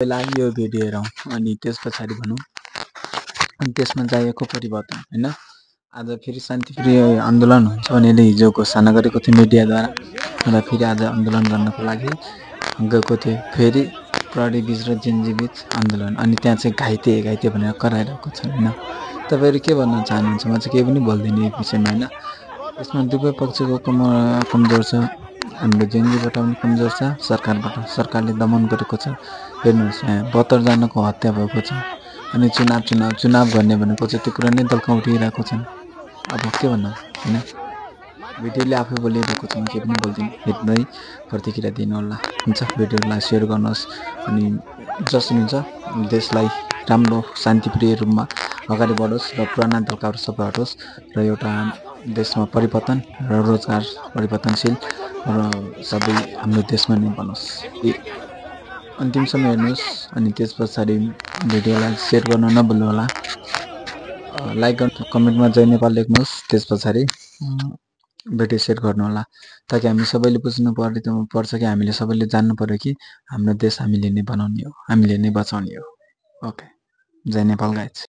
पहिला यो भिडियो हेरौँ अनि त्यस पछाडि भनौँ अनि त्यसमा चाहिएको परिवर्तन हैन। आज फेरि शान्तिप्रिय आन्दोलन हुन्छ भनेर हिजो घोषणा गरेको थियो मिडियाद्वारा र फेरि आज आन्दोलन गर्नको लागि गएको थियो। फेरि प्रहरी बीच र जेनजी बीच आन्दोलन अनि त्यहाँ चाहिँ घाइते भनेर कराइरहेको छन् हैन। तपाईहरु के भन्न चाहनुहुन्छ? म चाहिँ केही पनि बोल्दिनँ यो विषयमा हैन। यसमा दुवै पक्षको कमजोर छ। हाम्रो जेनजीबाट पनि कमजोर छ, सरकारले दमन गरेको छ। हेर्नुहोस् यहाँ 72 जनाको हत्या भएको छ अनि चुनाव गर्ने भनेको चाहिँ त्यो कुरा नै दल्का उठिरहेको छन्। अब के भन्नु हैन। भिडियोले आफै बोलिरहेको छ, म केही पनि बोल्दिनँ। हेर्दै प्रतिक्रिया दिनु होला। हुन्छ, भिडियोलाई सेयर गर्नुहोस् अनि जसरी हुन्छ देशलाई राम्रो शान्तिप्रिय रूपमा अगाडि बढोस् र पुराना दल्काहरू सबै हटोस् र एउटा देशमा परिवर्तन र रोजगार परिवर्तनशील र सबै हाम्रो देशमा नै बनोस्। अन्तिमसम्म हेर्नुहोस् अनि त्यस पछाडि भिडियोलाई सेयर गर्न नभुल्नु होला। लाइक गर्नु, कमेन्टमा जय नेपाल लेख्नुहोस्। त्यस पछाडि भिडियो सेयर गर्नु होला ताकि हामी सबैले बुझ्नु पर्छ कि हामीले सबैले जान्नु पर्यो कि हाम्रो देश हामीले नै बनाउने हो, हामीले नै बचाउने हो। ओके, जय नेपाल गाइज।